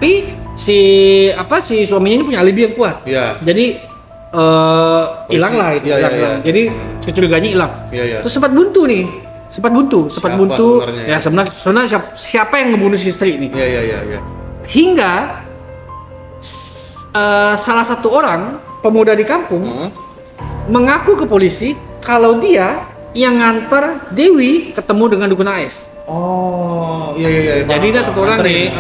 Tapi si suaminya ini punya alibi yang kuat. Iya. Jadi hilang lah itu. Iya. Jadi kecuriganya hilang. Iya. Terus sempat buntu. Siapa sebenarnya? Ya sebenarnya siapa yang ngebunuh si istri ini? Iya. Hingga salah satu orang pemuda di kampung mengaku ke polisi kalau dia yang ngantar Dewi ketemu dengan dukun AS. Oh, iya. Jadi dia satu orang nih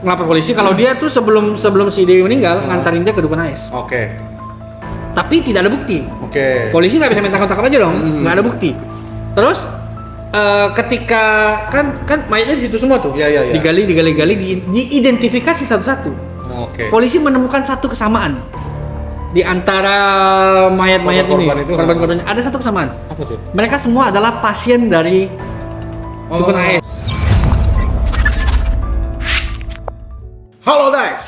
ngelapor polisi kalau dia tuh sebelum si Dewi meninggal ngantarin dia ke dukun AS. Oke. Tapi tidak ada bukti. Oke. Polisi nggak bisa main tangkap aja dong, nggak ada bukti. Terus ketika kan mayatnya di situ semua tuh, Iya. digali, diidentifikasi satu-satu. Oke. Polisi menemukan satu kesamaan di antara mayat-mayat ini, korban-korbannya. Ada satu kesamaan. Apa tuh? Mereka semua adalah pasien dari dukun AS. Halo guys.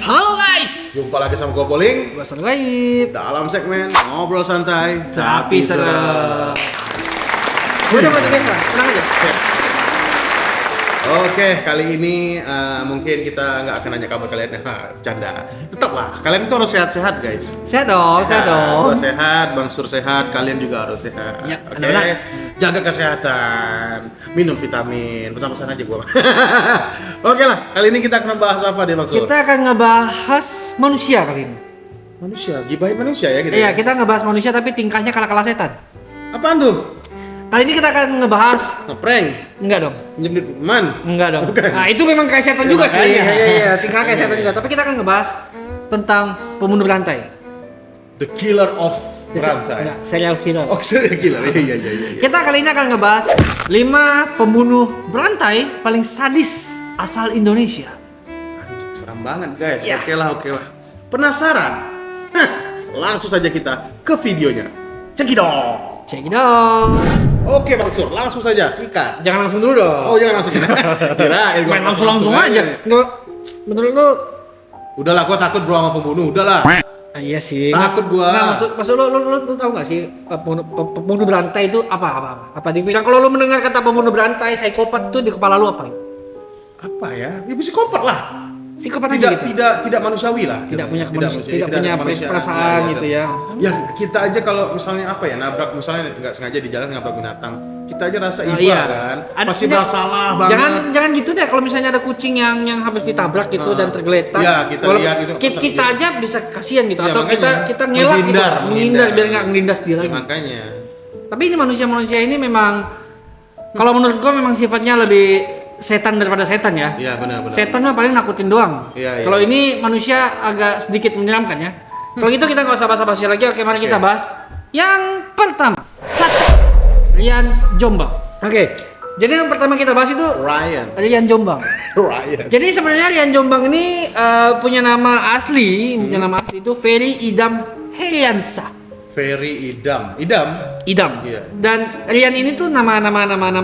Jumpa lagi sama gue Poling Gua Gaib. dalam segmen ngobrol santai Tapi serem. Udah berarti biasa, tenang aja. Oke, kali ini mungkin kita nggak akan nanya kabar kalian, canda. Tetaplah, kalian itu harus sehat-sehat guys. Sehat dong. Gua sehat, Bang Sur sehat, kalian juga harus sehat. Ya, Oke, benar-benar. jaga kesehatan, minum vitamin, pesan-pesan aja gua. Oke lah, kali ini kita akan membahas apa deh Bang Sur? Kita akan ngebahas manusia kali ini. Manusia, gibahin manusia ya kita. Iya, ya? kita ngebahas manusia tapi tingkahnya kalah setan. Apaan tuh? Kali ini kita akan ngebahas Ngeprank, enggak dong. nyebut teman. Enggak dong. Bukan. Nah, itu memang kayak setan Ya, juga sih. makanya. Iya, tingkah kayak setan juga. Tapi kita akan ngebahas tentang pembunuh berantai. The killer of berantai. Enggak, serial killer. Oh, serial killer. Iya. Kita kali ini akan ngebahas 5 pembunuh berantai paling sadis asal Indonesia. Anjing, seram banget guys. Ya. Oke lah. Penasaran? Hah, langsung saja kita ke videonya. Cekidot. Cek dong. Oke Bang Sur, langsung saja sikat. Jangan langsung dulu dong. Oh jangan langsung. Kirain gua Main langsung aja. Enggak, menurut lu? Udahlah, gua takut bro sama pembunuh. Udahlah. Iya sih. Takut gua. Nah, maksud lu tahu nggak sih pembunuh berantai itu apa? Apa dibilang kalau lu mendengar kata pembunuh berantai, psikopat itu di kepala lu apa? Apa ya? Ya psikopat lah. Psikopat aja gitu. Tidak manusiawi lah. Tidak punya ada kemanusiaan. perasaan Ya. gitu ya. Ya kita aja kalau misalnya apa ya, nabrak misalnya nggak sengaja di jalan nabrak binatang, kita aja rasa iba Iya. kan. Ada- Pasti bersalah banget. Jangan gitu deh kalau misalnya ada kucing yang habis ditabrak gitu dan tergeletak. Iya, kita lihat gitu. Kita aja bisa kasihan gitu Iya, atau makanya. kita ngelak gitu, menghindar biar nggak ngelindas dia Ya, lagi. makanya. Tapi ini manusia ini memang kalau menurut gua memang sifatnya lebih setan daripada setan ya. Iya benar. Setan mah paling nakutin doang. Iya. Kalau ini manusia agak sedikit menyeramkan ya. Kalau gitu kita nggak usah basa-basi lagi. Oke, mari kita bahas yang pertama. Rian Jombang. Oke. Jadi yang pertama kita bahas itu Rian Jombang. Ryan. Jadi sebenarnya Rian Jombang ini punya nama asli, itu Ferry Idam Heriansa. Ferry Idam. Idam. Iya. Dan Rian ini tuh nama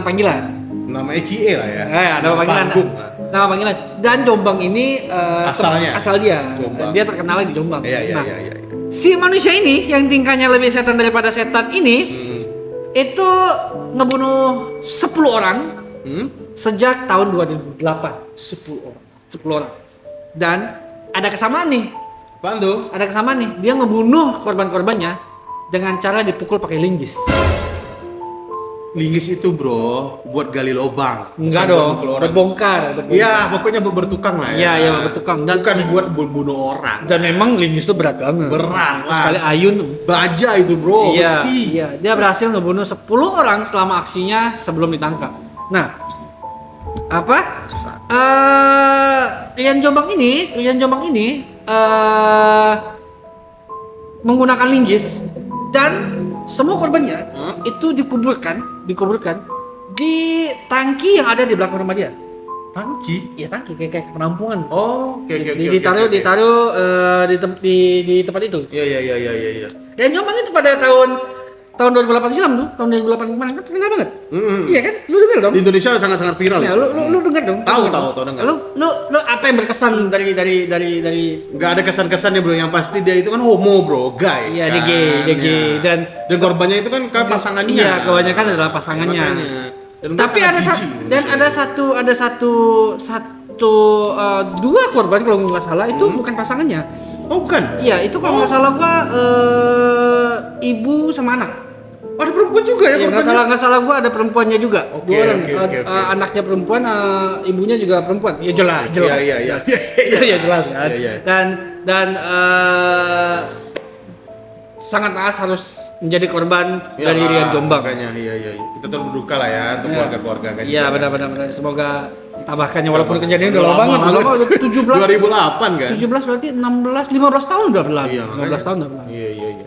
panggilan. Nama EKE lah ya. Nama panggilan. panggung lah. Nama panggilan. Dan Jombang ini Asalnya? asal dia. Jombang. Dia terkenal di Jombang. Iya. Nah, si manusia ini yang tingkahnya lebih setan daripada setan ini itu ngebunuh 10 orang sejak tahun 2008. 10 orang. Dan ada kesamaan nih. Apaan tuh? Ada kesamaan nih. Dia ngebunuh korban-korbannya dengan cara dipukul pakai linggis. Linggis itu bro, buat gali lubang. Enggak Bukan dong, buat mukul orang. berbongkar. Iya, pokoknya buat bertukang lah ya. Iya, bertukang. Bukan buat bunuh orang. Dan memang linggis itu berat banget. Berat lah. Sekali ayun tuh. Baja itu bro, besi. Iya, dia berhasil ngebunuh 10 orang selama aksinya sebelum ditangkap. Nah, Rian Jombang ini menggunakan linggis dan semua korbannya itu dikuburkan di tangki yang ada di belakang rumah dia. Tangki? Iya, tangki kayak penampungan. Oh, oke. Ditaruh di tempat itu. Iya. Dan Jombang itu pada tahun 2008 silam tuh, tahun 2008 kemarin kan terkenal banget. Iya kan? Lu dengar dong? Di Indonesia sangat viral. Ya, lu dengar dong? Tahu dengar. Lu apa yang berkesan dari Nggak ada kesan-kesannya bro, yang pasti dia itu kan homo bro, gay. Iya, kan? dia gay Ya. dan korbannya itu kan pasangannya. Iya, kebanyakan adalah pasangannya. Makanya. Dan Tapi dia sangat jijik. ada satu dua korban kalau nggak salah itu bukan pasangannya. Oh bukan? Iya, itu kalau nggak salah gua ibu sama anak. Oh, ada perempuan juga ya? Ya nggak salah gua ada perempuannya juga. Oke, Dua orang. oke. Anaknya perempuan, ibunya juga perempuan. Ya jelas. Iya. Iya jelas kan. Iya. Dan sangat naas harus menjadi korban dari Rian Jombang. Makanya, iya. Kita turut berduka lah ya untuk keluarga-keluarga kan. Iya benar. Semoga tambahkannya walaupun kejadiannya udah lama banget. Udah 2008 kan? 17 berarti 15 tahun udah berlalu. Iya, 15 tahun udah berlalu. Iya.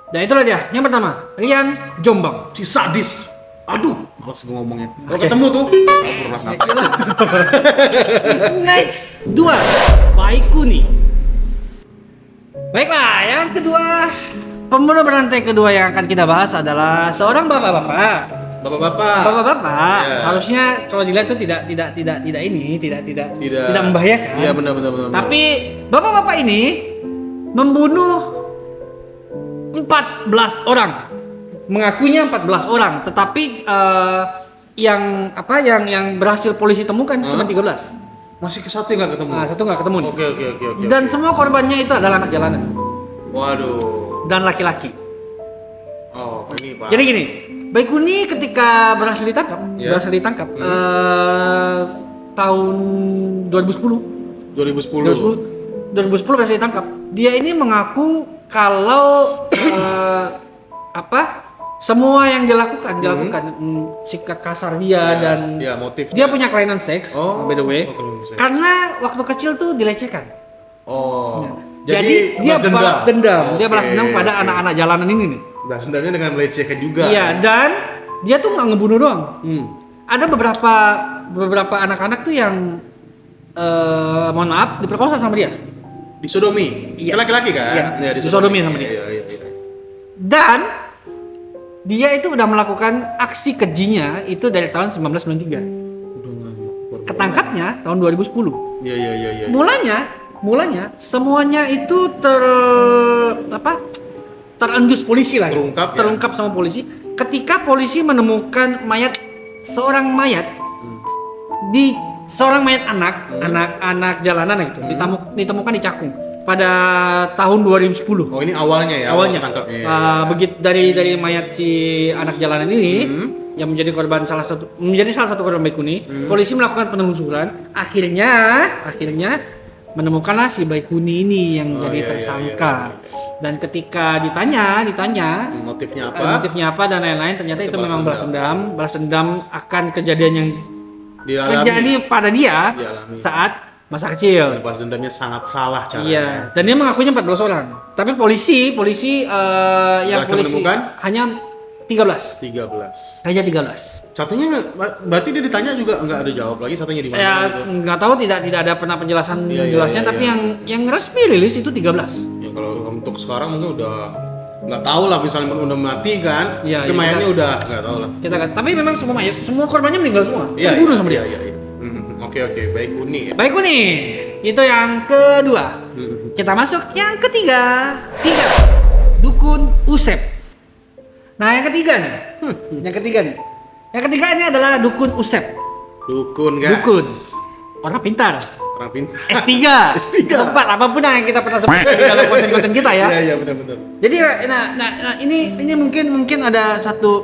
Nah itulah dia. Yang pertama, Rian Jombang. Si sadis. Aduh, males gue ngomongnya. Kalau ketemu tuh, kabur lah. Next, 2, Baikuni. Baiklah, yang kedua, pembunuh berantai kedua yang akan kita bahas adalah seorang bapak-bapak. Bapak-bapak, Iya. harusnya kalau dilihat tuh tidak membahayakan. Iya benar. Tapi bapak-bapak ini membunuh 14 orang. Mengakunya 14 orang, tetapi yang berhasil polisi temukan cuma 13. Masih ke satu nggak ketemu? Nah, satu nggak ketemu nih. Oke. Dan semua korbannya itu adalah anak jalanan Waduh. dan laki-laki. Oh, ini Pak. Jadi gini, Baikuni ketika berhasil ditangkap, Ya. tahun 2010 berhasil ditangkap. Dia ini mengaku kalau semua yang dilakukan sikap kasar dia dan motif. dia punya kelainan seks, by the way, kelainan seks. karena waktu kecil tuh dilecehkan. Oh. Jadi dia balas dendam. Dia balas Oke, dendam pada oke. anak-anak jalanan ini nih. Balas dendamnya dengan melecehkan juga. Iya, dan dia tuh nggak ngebunuh doang. Ada beberapa anak-anak tuh yang mohon maaf diperkosa sama dia. Disodomi. Iya. Kan laki-laki kan? Iya, disodomi sama dia. Iya. Dan dia itu udah melakukan aksi kejinya itu dari tahun 1993. Ketangkapnya tahun 2010. Iya. Mulanya semuanya itu terendus polisi lah. Terungkap sama polisi ketika polisi menemukan seorang mayat anak jalanan gitu. Ditemukan di Cakung pada tahun 2010. Oh, ini awalnya ya. Awalnya. Ketangkapnya. Begitu dari mayat si anak jalanan ini yang menjadi salah satu korban Baikuni, polisi melakukan penelusuran, akhirnya menemukanlah si Baikuni ini yang jadi tersangka. Dan ketika ditanya motifnya apa dan lain-lain, ternyata itu memang balas dendam akan kejadian yang terjadi pada dia saat masa kecil. Balas dendamnya sangat salah caranya. Iya, dan dia mengakunya 14 orang. Tapi polisi menemukan? hanya 13. Hanya 13. Satunya berarti dia ditanya juga nggak ada jawab lagi, satunya di mana Ya, gitu. nggak tahu tidak ada pernah penjelasan jelasnya, tapi iya. yang resmi rilis itu 13. Ya kalau untuk sekarang mungkin udah nggak tahu lah, misalnya udah mati kan, Iya, mayatnya udah nggak tahu lah. Tapi memang semua korbannya meninggal semua. Dibunuh sama dia. Iya. Oke, Baikuni ya. Baikuni. Itu yang kedua. Kita masuk yang ketiga. Dukun Usep. Nah, yang ketiga nih. Yang ketiga ini adalah Dukun Usep. Dukun guys. Dukun. Orang pintar. S3. Tempat apapun yang kita pernah sebut di dalam konten-konten kita ya. Iya, benar. Jadi ini mungkin ada satu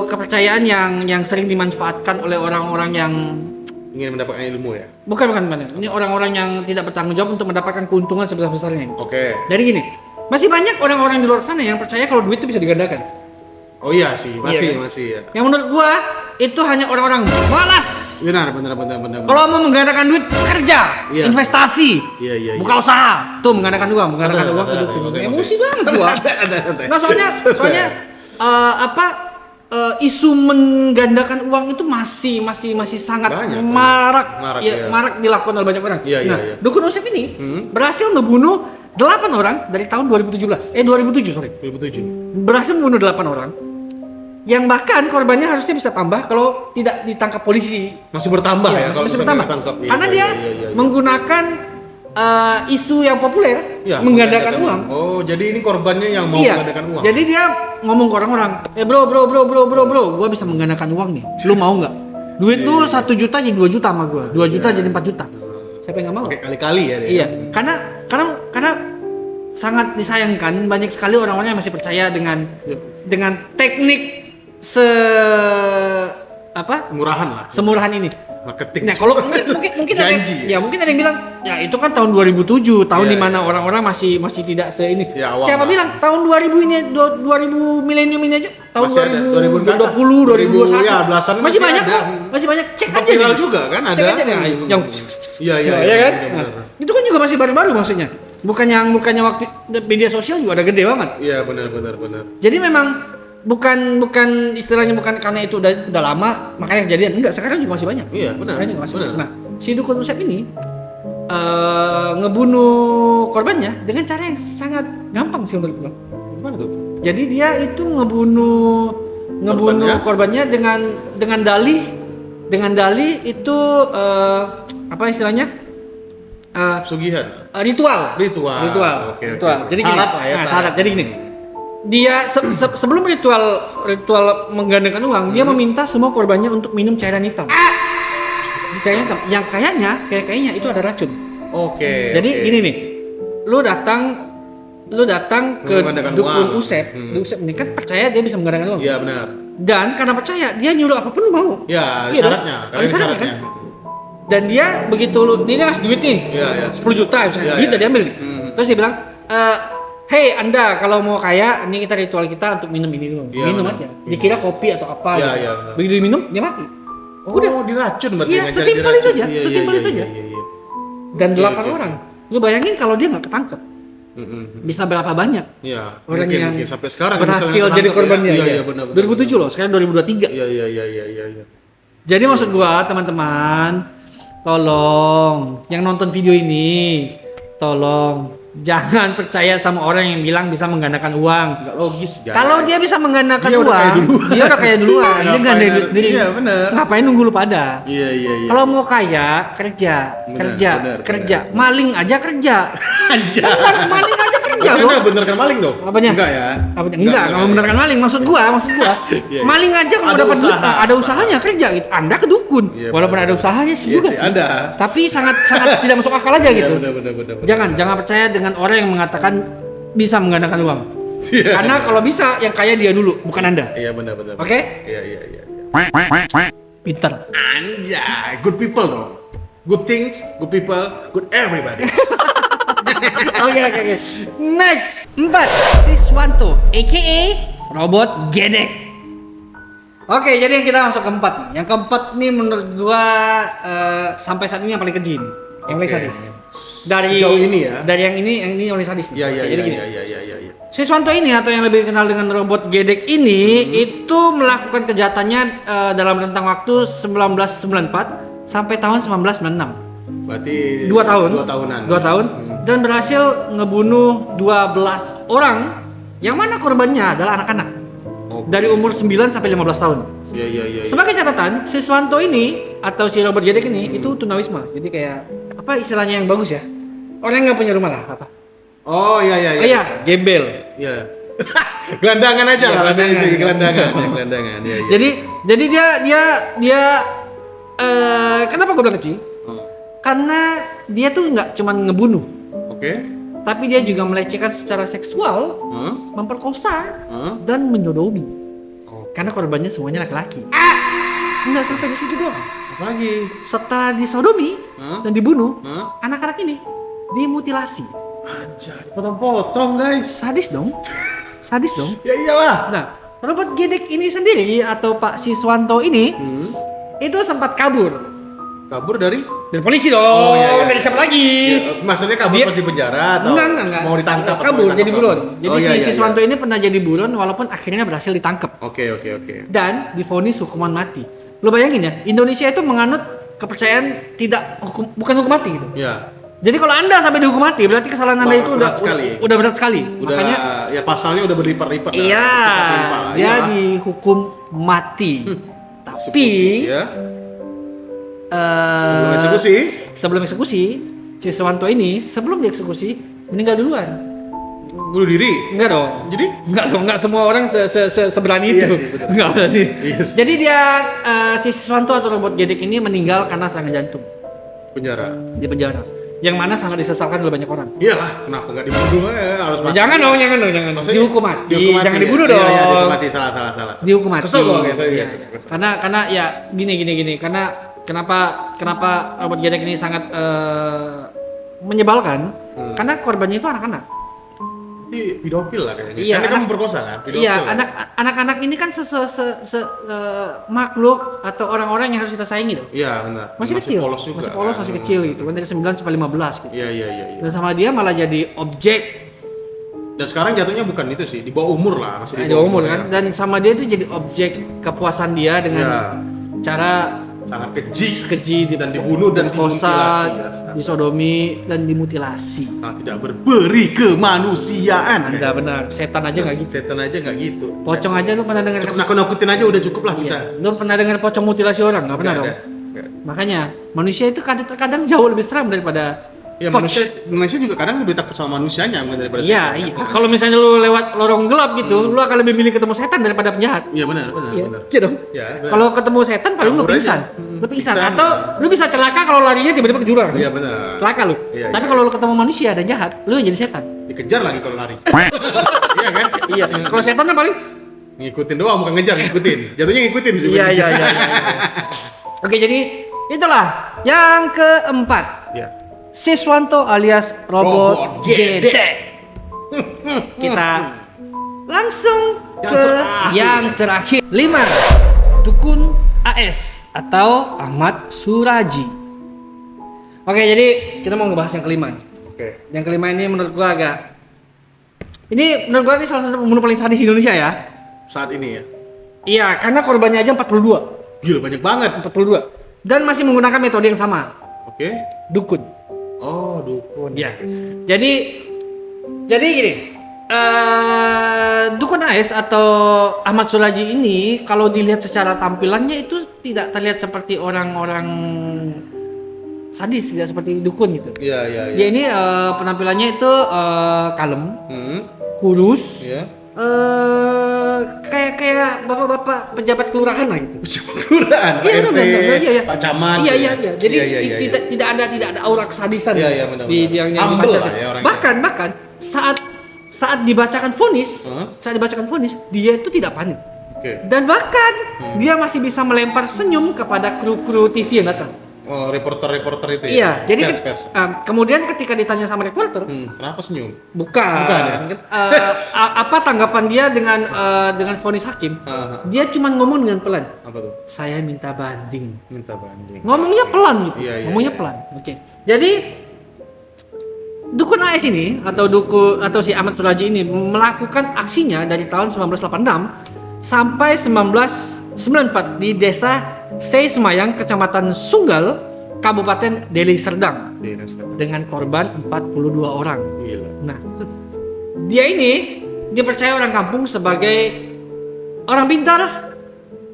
kepercayaan yang sering dimanfaatkan oleh orang-orang yang ingin mendapatkan ilmu ya. Bukan. Ini orang-orang yang tidak bertanggung jawab untuk mendapatkan keuntungan sebesar-besarnya. Oke. Jadi gini, masih banyak orang-orang di luar sana yang percaya kalau duit itu bisa digandakan. Oh iya sih, masih ya. Yang menurut gua itu hanya orang-orang malas. Benar. Kalau mau menggandakan duit, kerja, Iya. investasi, Iya. buka usaha, tuh menggandakan uang Ada, ke dukun. oke. Emosi banget gua. Ada. Nah, soalnya isu menggandakan uang itu masih sangat Banyak, marak iya. marak dilakukan oleh banyak orang. Iya. Dukun Usep ini berhasil membunuh 8 orang dari tahun 2007. Berhasil membunuh 8 orang. Yang bahkan korbannya harusnya bisa tambah kalau tidak ditangkap polisi. Masih bertambah ya, kalau Masih misalnya bertambah. ditangkap. Iya, Karena dia iya. menggunakan isu yang populer, Iya, menggandakan uang. Oh, jadi ini korbannya yang mau menggandakan uang. Jadi dia ngomong ke orang-orang, bro, gua bisa menggandakan uang nih. Lu mau nggak? Duit tuh 1 juta jadi 2 juta sama gua. 2 juta jadi 4 juta. Siapa yang nggak mau? Oke, kali-kali ya dia. Iya, karena sangat disayangkan banyak sekali orang-orang yang masih percaya dengan teknik Murahan lah. semurahan ini. Marketing. Nah, kalau mungkin ada, Janji. ya mungkin ada yang bilang, ya itu kan tahun 2007, tahun Iya, dimana orang-orang masih tidak ini. Ya, awam Siapa lah. bilang tahun 2000 ini 2000 milenium ini aja tahun Masih ada, 2020, 2021. ya, belasan masih masih banyak ada. kok. Masih banyak. Cek Sempat aja viral nih. juga kan ada. Cek aja nih yang Iya ya kan? benar. Nah, itu kan juga masih baru-baru maksudnya. Bukannya waktu media sosial juga ada gede banget. Iya benar. Jadi memang bukan istilahnya bukan karena itu udah lama makanya kejadian. Enggak, sekarang juga masih banyak. Iya, benar. Sekarang juga masih Benar. banyak. Nah, si dukun Usep ini ngebunuh korbannya dengan cara yang sangat gampang sih menurut gua. Gimana tuh? Jadi dia itu ngebunuh korbannya dengan dalih itu apa istilahnya? Sugihan. Ritual. Oke. Jadi Syarat gini, lah ya. syarat. Jadi gini. Dia sebelum ritual menggandakan uang, dia meminta semua korbannya untuk minum cairan hitam. Cairan hitam yang kayaknya itu ada racun. Oke. Jadi gini nih. Lu datang ke Menggandakan dukun uang. Usep. Dukun Usep ini kan percaya dia bisa menggandakan uang. Iya benar. Dan karena percaya, dia nyuruh apapun lu mau. Ya, Iya dong? syaratnya. Ada syaratnya kan? Dan dia begitu dia ngasih duit nih. Iya. 10 juta misalnya. Iya, Duit iya. udah diambil nih. Terus dia bilang, "Hey, Anda kalau mau kaya, ini kita ritual kita untuk minum ini dulu." Iya, Minum benar. aja. Dikira kopi atau apa Iya, gitu. iya, benar. Begitu diminum, dia mati. Udah diracun berarti. Iya, ngajar sesimpel diracun. itu aja, Iya, sesimpel iya, itu iya, aja. iya. Dan Oke, 8 oke. orang. Lu bayangin kalau dia nggak ketangkep, bisa berapa banyak Iya. orang yang Mungkin sampai sekarang berhasil misalnya jadi ketangkep korbannya. ya. Iya, benar. 2007 loh, sekarang 2023. Iya. Jadi maksud gua teman-teman, tolong yang nonton video ini, tolong jangan percaya sama orang yang bilang bisa menggandakan uang. Enggak logis, guys. Kalau dia bisa menggandakan Dia udah kaya uang, duluan. dia udah kaya duluan. Dia Ngapain gandain harus- sendiri. Iya, benar. Ngapain nunggu lu pada? Iya. Kalau mau kaya, kerja. Maling aja kerja. Anjay. Bukan maling aja kerja loh. Enggak bener kan maling dong? Apanya? Enggak ya? Enggak membenarkan maling. Maksud gua. Iya. Maling aja kalau Ada dapat duit, usaha. ada usahanya kerja gitu. Anda ke dukun. Iya, Walaupun benar. ada usahanya sih Iya juga sih, sih. ada. Tapi sangat tidak masuk akal aja gitu. Iya, benar. Jangan percaya dengan orang yang mengatakan bisa menggandakan uang. Iya. Karena kalau bisa yang kaya dia dulu, bukan Anda. Iya benar. Oke? Iya. Pinter. Anjay, good people dong. Good things, good people, good everybody. Oke. Next, 4. Siswanto, aka robot gedek. Oke, jadi yang kita masuk ke 4 nih. Yang keempat nih menurut gua sampai saat ini yang paling keji nih. Yang paling Oke. sadis. Dari Sejauh ini ya? Dari yang ini yang paling sadis nih. Iya. Oke, jadi gini. Iya. Siswanto ini atau yang lebih dikenal dengan robot gedek ini itu melakukan kejahatannya dalam rentang waktu 1994 sampai tahun 1996. Berarti 2 tahun. 2 tahunan. 2 tahun dan berhasil ngebunuh 12 orang yang mana korbannya adalah anak-anak. Oke. Dari umur 9 sampai 15 tahun. Iya. Sebagai catatan, Siswanto ini atau si robot gedek ini itu tunawisma. Jadi kayak apa istilahnya yang bagus ya? Orang yang nggak punya rumah lah apa? Oh iya. Oh iya, gembel. Iya. Gelandangan aja Iya, lah, gelandangan. gelandangan. Iya. Jadi dia kenapa gue bilang kecil? Karena dia tuh nggak cuma ngebunuh, Oke. tapi dia juga melecehkan secara seksual, memperkosa dan menyodomi. Karena korbannya semuanya laki-laki. Nggak sampai di situ doang. Apalagi? Setelah disodomi dan dibunuh, Hah? anak-anak ini dimutilasi. Anjay, potong-potong guys. Sadis dong. Ya iyalah. Nah, robot gedek ini sendiri atau Pak Siswanto ini itu sempat kabur Kabur dari? polisi dong. Oh, iya. Dari siapa lagi? Ya, maksudnya kabur Dia- pas di penjara atau Enggak. mau ditangkap? atau Kabur mau jadi ditangkap? buron. Jadi Oh, si iya. Siswanto ini pernah jadi buron walaupun akhirnya berhasil ditangkap Oke. dan divonis hukuman mati. Lo bayangin ya, Indonesia itu menganut kepercayaan bukan hukum mati gitu. Ya. Jadi kalau Anda sampai dihukum mati berarti kesalahan Anda itu Berat sekali. udah berat sekali. Udah Makanya ya pasalnya udah berlipat-lipat. iya, dia Iyalah. dihukum mati. Tapi Eksekusi, ya. Sebelum eksekusi. sebelum eksekusi, si Siswanto ini sebelum dieksekusi meninggal duluan. Bunuh diri. Enggak dong. Jadi? Enggak semua orang seberani Iya itu. sih, betul. Enggak berarti. Iya sih. Jadi dia si Siswanto atau robot gedek ini meninggal karena serangan jantung Penjara. di penjara. Yang mana sangat disesalkan oleh banyak orang. Iyalah, kenapa nggak dibunuh harus mati? Jangan dong. Maksudnya, Dihukum mati. Jangan ya? dibunuh Iya, dong. Iya, dihukum mati. Salah. Dihukum mati. Kesel gua, kesel. Karena ya gini. Karena kenapa robot gedek ini sangat menyebalkan? Karena korbannya itu anak-anak. Ini pedofil lah kayaknya. Iya, kan dia memperkosa kan? Pedofil Iya, kan? anak-anak ini kan makhluk atau orang-orang yang harus kita sayangi dong. Iya, benar. Masih kecil, polos juga. masih kecil gitu kan, dari 9 sampai 15 gitu. Iya. Dan sama dia malah jadi objek Dan sekarang jatuhnya bukan itu sih, di bawah umur lah, masih di umur kan. Dan sama dia itu jadi objek kepuasan dia dengan Iya. cara Sangat keji keji dan dibunuh dan diperkosa, dimutilasi. disodomi dan dimutilasi. Tidak berberi kemanusiaan. Anda benar, setan aja nggak gitu. Setan aja nggak gitu. Pocong aja lu pernah dengar Cukup nakut-nakutin aja udah cukup lah kita. Iya. Lu pernah dengar pocong mutilasi orang? Nggak pernah Nggak dong. ada. Nggak. Makanya manusia itu kadang jauh lebih seram daripada Ya poch. manusia juga kadang lebih takut sama manusianya bukan daripada Iya, setan. iya. Kalau misalnya lu lewat lorong gelap gitu, lu akan lebih milih ketemu setan daripada penjahat. Iya benar. Iya, iya dong. Ya, benar. Kalau ketemu setan paling lu Kabur aja. pingsan. Lu pingsan Pingsan. atau lu bisa celaka kalau larinya tiba-tiba ke jurang. Iya benar. Celaka lu. Iya, Tapi iya. kalau lu ketemu manusia dan jahat, lu yang jadi setan. Dikejar lagi kalau lari. Iya kan? Iya. Kalau setan kan paling Ngikutin doang bukan ngejar, ngikutin. Jatuhnya ngikutin sih. iya, bukan iya, ngejar. iya. Oke, jadi itulah yang keempat. Iya. Siswanto alias robot Robot gedek. gedek. Kita langsung Yang ke terakhir. yang terakhir. 5. Dukun AS atau Ahmad Suraji. Oke, jadi kita mau ngebahas yang kelima nih. Oke. Yang kelima ini menurut gua menurut gua ini salah satu pembunuh paling sadis di Indonesia ya. Saat ini ya. Iya, karena korbannya aja 42. Gila banyak banget. 42. Dan masih menggunakan metode yang sama. Oke. Dukun. Oh, dukun. Ya. Jadi gini. Dukun AS atau Ahmad Suraji ini kalau dilihat secara tampilannya itu tidak terlihat seperti orang-orang sadis, tidak seperti dukun gitu. Iya. Dia ini penampilannya itu kalem, Hmm. kurus, Iya. kayak bapak-bapak pejabat kelurahan lah gitu. Kelurahan, Pak Iya, RT, benar, iya. Pak Camat. Iya. Jadi Iya. tidak ada aura kesadisan Iya, benar. di yang Humble dibacakan. lah ya orangnya. Bahkan saat dibacakan vonis, dia itu tidak panik. Oke. Dan bahkan dia masih bisa melempar senyum kepada kru TV yang datang. Oh, reporter itu ya. Iya, jadi pers. kemudian ketika ditanya sama reporter, Kenapa senyum? bukan ya? apa tanggapan dia dengan vonis hakim? Dia cuma ngomong dengan pelan. Apa tuh? Saya minta banding. Minta banding. Ngomongnya pelan gitu. Iya, Ngomongnya iya. pelan. Oke. Jadi dukun AS ini atau si Ahmad Suraji ini melakukan aksinya dari tahun 1986 sampai 1994 di desa Sei Semayang, Kecamatan Sunggal, Kabupaten Deli Serdang dengan korban 42 orang. Gila. Nah, dia ini dipercaya orang kampung sebagai orang pintar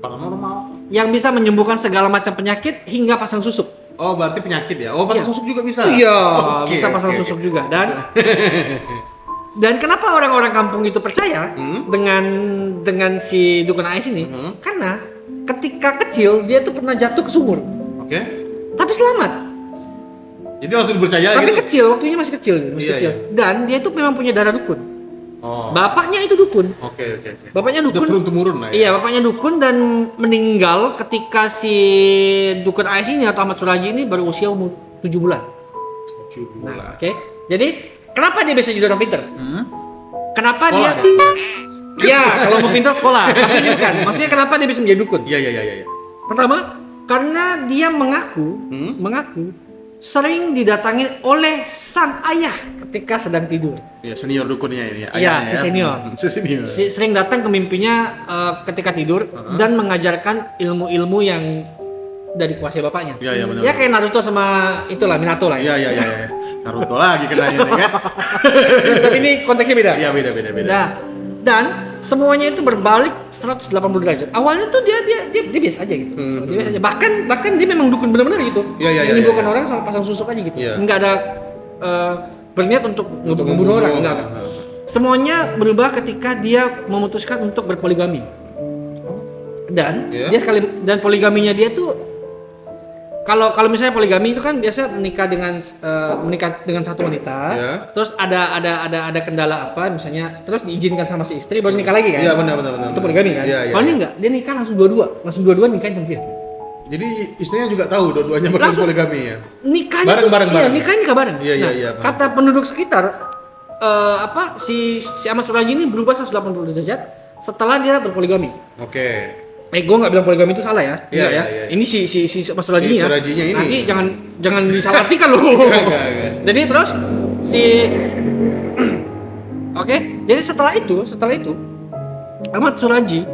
Paranormal. yang bisa menyembuhkan segala macam penyakit hingga pasang susuk. Oh, berarti penyakit ya? Oh, pasang Iya. susuk juga bisa? Iya, Oke, bisa pasang oke, susuk oke. juga. Dan kenapa orang-orang kampung itu percaya dengan si dukun AS ini? Karena ketika kecil dia tuh pernah jatuh ke sumur, Oke. tapi selamat. Jadi langsung dipercaya Tapi gitu? kecil, waktunya masih kecil. Iya, iya. Dan dia itu memang punya darah dukun. Oh. Bapaknya itu dukun. Oke. Bapaknya Sudah dukun. turun-temurun lah ya? Iya, bapaknya dukun dan meninggal ketika si dukun AS ini atau Ahmad Suraji ini baru usia umur 7 bulan. 7 bulan. Oke. Jadi, kenapa dia bisa jadi orang pintar? Kenapa Sekolah dia? Ya, kalau mau pintar sekolah. Tapi ini bukan. Maksudnya kenapa dia bisa menjadi dukun? Iya. Pertama, karena dia mengaku sering didatangi oleh sang ayah ketika sedang tidur. Iya, senior dukunnya ini ya. Iya, ayahnya si ya. senior. Si senior. Sering datang ke mimpinya ketika tidur dan mengajarkan ilmu-ilmu yang dari kuasa bapaknya. Iya, benar. Ya kayak Naruto sama itulah Minato lah ya. Iya. Naruto lagi kenanya nih kan? Tapi ini konteksnya beda. Iya, beda. Nah, dan semuanya itu berbalik 180 derajat. Awalnya tuh dia biasa aja gitu. Dia biasa aja. Bahkan dia memang dukun benar-benar gitu. Iya, Menyembuhkan iya. orang sama pasang susuk aja gitu. Iya. Enggak ada berniat untuk ngebunuh orang, enggak. semuanya berubah ketika dia memutuskan untuk berpoligami. Dan dan poligaminya dia tuh kalau misalnya poligami itu kan biasa menikah dengan satu wanita, terus ada kendala apa misalnya, terus diizinkan sama si istri baru nikah lagi kan? Iya benar. Itu poligami kan? Kalau ini enggak, dia nikah langsung dua-dua nikahin sama dia. Jadi istrinya juga tahu dua-duanya bakal poligami ya. Nikahnya bareng. Iya, nikah bareng. Iya. Kata penduduk sekitar si Ahmad Suraji ini berubah 180 derajat setelah dia berpoligami. Oke. Gue nggak bilang poligami itu salah ya. Iya. Ini si Ahmad Suraji ya. Surajinya ini. Nanti jangan disalahartikan loh. Jadi terus Oke, jadi setelah itu Ahmad Suraji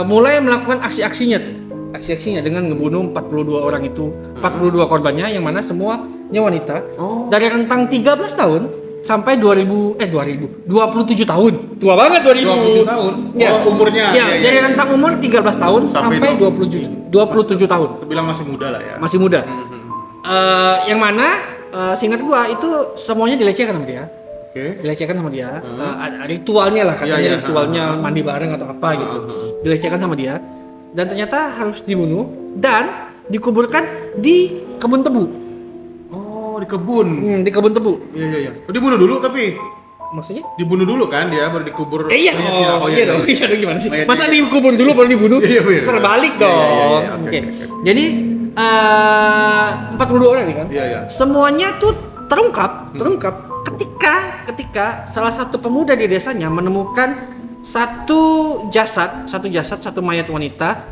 mulai melakukan aksi-aksinya dengan membunuh 42 orang itu, 42 korbannya yang mana semuanya wanita. Dari rentang 13 tahun sampai 27 tahun. Tua banget 27 tahun. Ya. Umurnya. Ya, dari rentang umur 13 tahun sampai 27 tahun. Terbilang masih muda lah ya. Masih muda. Yang mana seingat gua itu semuanya dilecehkan sama dia. Dilecehkan sama dia, ritualnya lah katanya, ritualnya mandi bareng atau apa gitu, dilecehkan sama dia, dan ternyata harus dibunuh dan dikuburkan di kebun tebu. Oh, di kebun? Di kebun tebu. Iya. Dibunuh dulu tapi? Maksudnya? Dibunuh dulu kan dia baru dikubur. Iya dong, gimana sih? Masa dikubur dulu baru dibunuh? Iya. Terbalik dong. Oke. Jadi 42 orang nih kan? Iya. Semuanya tuh terungkap ketika salah satu pemuda di desanya menemukan satu mayat wanita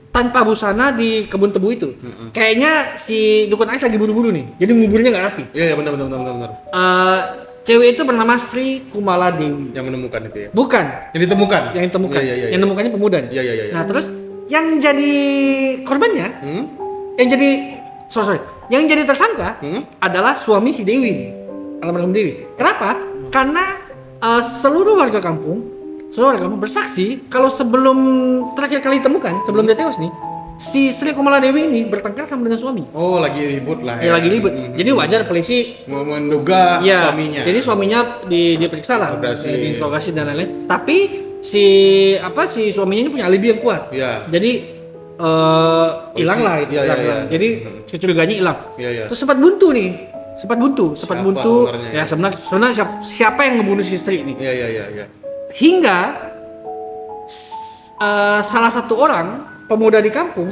tanpa busana di kebun tebu itu. Kayaknya si dukun Ais lagi buru-buru nih, jadi nguburnya nggak rapi. Iya benar. Cewek itu bernama Sri Kumala Dewi. Yang menemukan itu ya? Bukan. Yang ditemukan. Yang ditemukannya pemuda. Iya. Nah terus yang jadi korbannya, yang jadi tersangka adalah suami si Dewi nih. Almarhum Dewi. Kenapa? Karena seluruh warga kampung bersaksi kalau sebelum terakhir kali ditemukan, sebelum dia tewas nih, si Sri Kumala Dewi ini bertengkar sama dengan suami. Oh, lagi ribut lah ya. Lagi ribut. Jadi wajar polisi menduga suaminya. Jadi suaminya diperiksa lah, diinterogasi dan lain-lain. Tapi si suaminya ini punya alibi yang kuat. Iya. Jadi hilang lah. Jadi kecurigaannya hilang. Iya. Terus sempat buntu. Sebenarnya? Ya sebenarnya siapa yang membunuh si istri ini? Iya. Hingga salah satu orang pemuda di kampung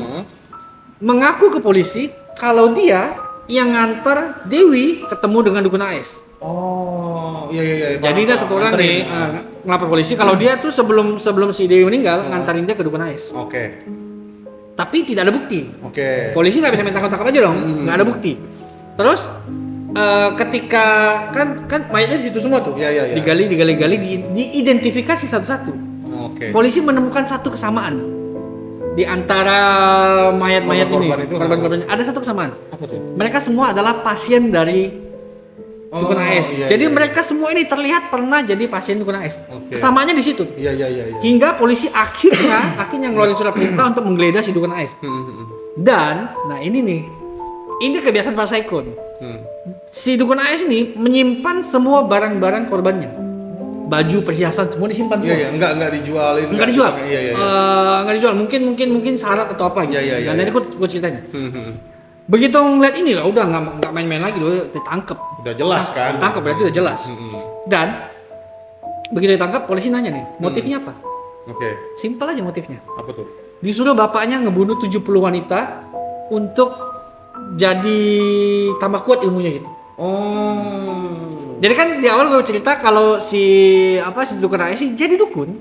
mengaku ke polisi kalau dia yang ngantar Dewi ketemu dengan dukun Ais. Oh, iya. Jadi dia satu orang nih ngelapor polisi kalau dia tuh sebelum si Dewi meninggal ngantarin dia ke dukun Ais. Oke. Tapi tidak ada bukti. Oke. Polisi nggak bisa minta tangkap aja dong, nggak ada bukti. Terus ketika kan mayatnya di situ semua tuh, digali, diidentifikasi satu-satu. Oke. Polisi menemukan satu kesamaan di antara mayat-mayat ini, korban-korbannya ada satu kesamaan. Apa tuh? Mereka semua adalah pasien dari dukun Ais. Jadi mereka semua ini terlihat pernah jadi pasien dukun Ais. Kesamaannya di situ. Iya. Hingga polisi akhirnya ngeluarin surat perintah untuk menggeledah si dukun Ais. Dan, ini kebiasaan para psycho nih. Si dukun Ais ini menyimpan semua barang-barang korbannya. Baju, perhiasan semua disimpan semua. Iya, enggak dijualin. Enggak dijual. Iya. Enggak dijual. Mungkin syarat atau apa gitu. Iya. Dan ini gue ceritanya. Begitu ngeliat ini lah, udah nggak main-main lagi loh, ditangkep. Udah jelas kan? Ditangkep berarti udah jelas. Dan begitu ditangkap, polisi nanya nih, motifnya apa? Oke. Simpel aja motifnya. Apa tuh? Disuruh bapaknya ngebunuh 70 wanita untuk jadi tambah kuat ilmunya gitu. Oh. Jadi kan di awal gue cerita kalau si dukun Ais sih jadi dukun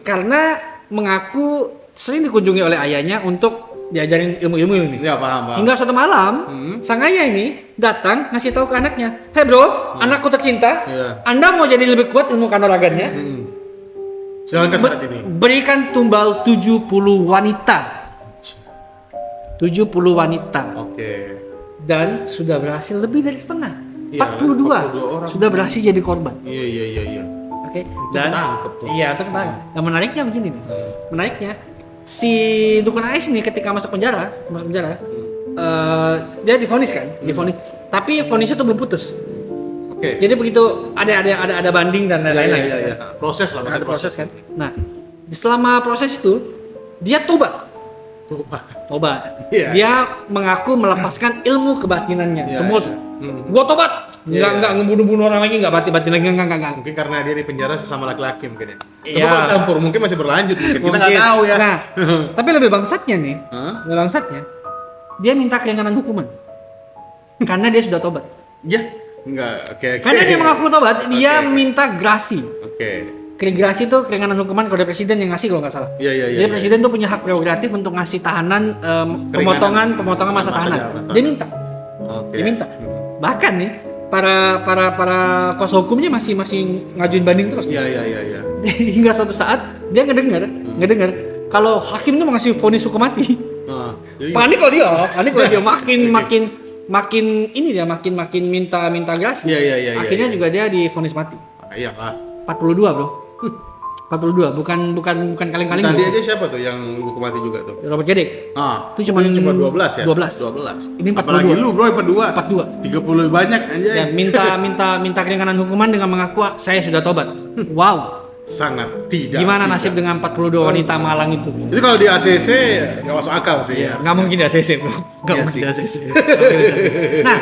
karena mengaku sering dikunjungi oleh ayahnya untuk diajarin ilmu-ilmu ini. Ya paham. Hingga suatu malam sang ayah ini datang ngasih tahu ke anaknya, "Hei bro, anakku tercinta, Anda mau jadi lebih kuat ilmu kanuragannya? Silahkan saat ini. Berikan tumbal 70 wanita." 70 wanita. Oke. Dan sudah berhasil lebih dari setengah. Iya, 42 orang sudah berhasil jadi korban. Iya. Oke. Dan ketangkep tuh. Iya, ketangkep. Nah, menariknya begini nih. Menariknya si dukun Ais nih ketika masuk penjara, dia divonis kan? Divonis. Tapi vonisnya tuh belum putus. Oke. Jadi begitu ada banding dan lain-lain. Iya. Proses lah, masih Ada ada proses kan. Nah, selama proses itu dia tobat. Iya. Dia mengaku melepaskan ilmu kebatinannya. Iya, Semua iya. tuh. Gua tobat. Enggak ngebunuh-bunuh orang lagi, enggak batin lagi, enggak. Mungkin karena dia di penjara sesama laki-laki mungkin ya. Tapi Iya. kalau campur mungkin masih berlanjut mungkin. Kita nggak tahu ya. Nah, tapi lebih bangsatnya nih. Hah? Lebih bangsatnya. Dia minta keringanan hukuman. Karena dia sudah tobat. Ya, enggak. Oke. Karena dia mengaku tobat, dia Oke. minta grasi. Oke. Gerasi itu keringanan hukuman kalau presiden yang ngasih kalau nggak salah. Iya. Jadi presiden tuh punya hak prerogatif untuk ngasih tahanan pemotongan masa tahanan. jabatan. Dia minta. Oke. Dia minta. Bahkan nih para kuasa hukumnya masih ngajuin banding terus. Iya. Hingga suatu saat dia ngedengar kalau hakim tuh mau ngasih vonis hukum mati. Jadi- Panik kalau dia makin ini dia makin minta gas. Iya. Akhirnya juga dia divonis mati. Iyalah. 42, Bro. 42, bukan kaleng-kaleng. Tadi bro. aja siapa tuh yang hukum mati juga tuh? Robert Gedek. Itu Itu cuman cuma 12 ya? 12. Ini 42. Apalagi lu bro, 42. 30 lebih banyak anjay. Ya, minta keringanan hukuman dengan mengaku saya sudah tobat. Wow. Sangat tidak. Gimana tidak. nasib dengan 42 wanita malang itu? Itu kalau di ACC nggak masuk akal sih ya. Nggak mungkin di ACC, Bro. Nggak Iya mungkin sih. di ACC. Nah,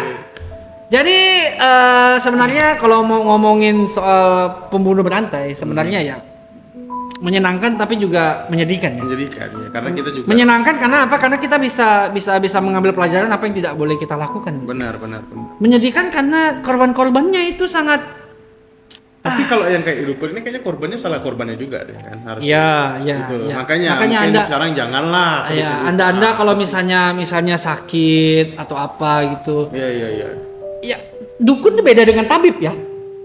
jadi sebenarnya kalau mau ngomongin soal pembunuh berantai, sebenarnya ya menyenangkan tapi juga menyedihkan ya. Menjadikan ya, karena kita juga Menyenangkan karena apa? Karena kita bisa mengambil pelajaran apa yang tidak boleh kita lakukan. benar. Menyedihkan karena korban-korbannya itu sangat. Tapi kalau yang kayak Dukun ini kayaknya korbannya salah korbannya juga deh kan harus. Ya. Gitu. Ya. Makanya mungkin Anda, sekarang janganlah. ya, Anda kalau misalnya sakit atau apa gitu. Iya. Ya, dukun itu beda dengan tabib ya.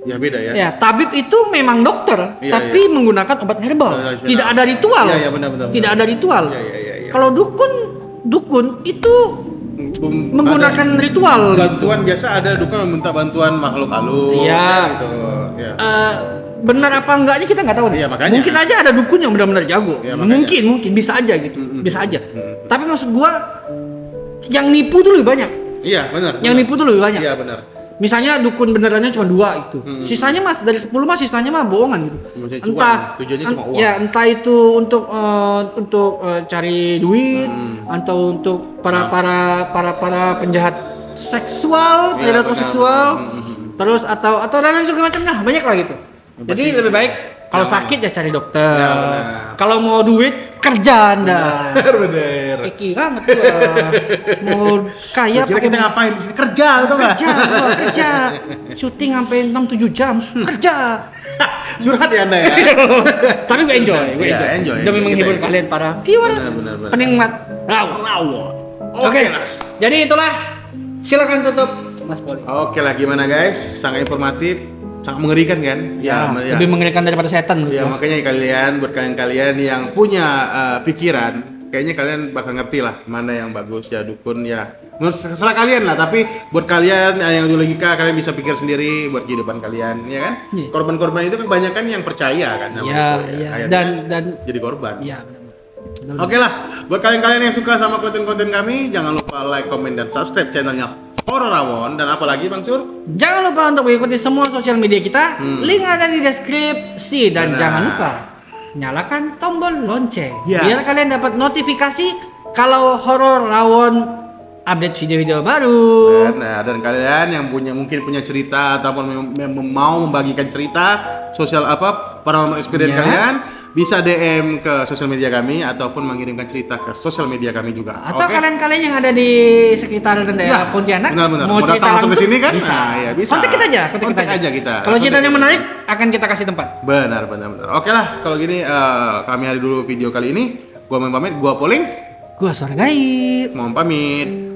Ya beda ya. Ya, tabib itu memang dokter, Iya, tapi menggunakan obat herbal. Tradisional. Tidak ada ritual. Iya, benar. Tidak ada ritual. Iya. Kalau dukun itu menggunakan Ada ritual. bantuan biasa, ada dukun meminta bantuan makhluk halus. Iya. Gitu. Ya. Benar apa enggaknya kita nggak tahu nih. Iya, makanya. Mungkin aja ada dukun yang benar-benar jago. Iya, makanya. mungkin bisa aja gitu. Bisa aja. Mm-mm. Tapi maksud gua yang nipu tuh lebih banyak. Iya, benar. Yang nipu tuh lebih banyak. Iya, benar. Misalnya dukun benerannya cuma 2 itu. Sisanya mas dari 10 mas sisanya mah bohongan gitu. Maksudnya cuan, Entah tujuannya cuma uang. Ya, entah itu untuk cari duit atau untuk para penjahat seksual, Iya, predator benar. seksual. Terus atau lain segala macam lah, banyak lah gitu. Jadi lebih baik kalau jangan. sakit ya cari dokter. Ya, benar. Kalau mau duit kerja Anda. Benar. Pikir banget gua. Mau kaya Kira kita ngapain di sini? Kerja atau enggak? kerja syuting sampai 6-7 jam kerja. Curhat ya Anda ya. Tapi gue enjoy Iya, enjoy. demi Kita menghibur enjoy. kalian para viewer Benar. penikmat Rawon. Oke lah. jadi itulah, silakan tutup Mas Poli. Oke lah, gimana guys? Sangat informatif, sangat mengerikan kan? Ya, lebih mengerikan daripada setan menurut Ya gua. makanya buat kalian yang punya pikiran, kayaknya kalian bakal ngerti lah mana yang bagus ya dukun ya. Terserah kalian lah, tapi buat kalian yang adu logika kalian bisa pikir sendiri buat kehidupan kalian, ya kan? Iya. Korban-korban itu kebanyakan yang percaya kan sama Ya, itu, ya. Akhirnya Dan jadi korban. ya benar. Oke lah, buat kalian-kalian yang suka sama konten-konten kami, jangan lupa like, komen, dan subscribe channelnya Horor Rawon. Dan apalagi Bang Sur? Jangan lupa untuk mengikuti semua sosial media kita. Link ada di deskripsi dan Benar. jangan lupa nyalakan tombol lonceng Ya. biar kalian dapat notifikasi kalau Horor Rawon update video-video baru. Nah, dan kalian yang mungkin punya cerita ataupun mau membagikan cerita sosial paranormal experience Ya. kalian, bisa DM ke sosial media kami ataupun mengirimkan cerita ke sosial media kami juga. Atau Oke? kalian yang ada di sekitar daerah Pontianak benar-benar. mau Mau cerita datang langsung langsung ke sini kan? bisa. Nah, ya, bisa. Kontak kita aja, Kontak aja kita. Kalau Kontak ceritanya kita. menarik akan kita kasih tempat. Benar. Oke lah, kalau gini kami hari dulu video kali ini. Gua mau pamit, gua Poling, Gua Suara Gaib. mau pamit.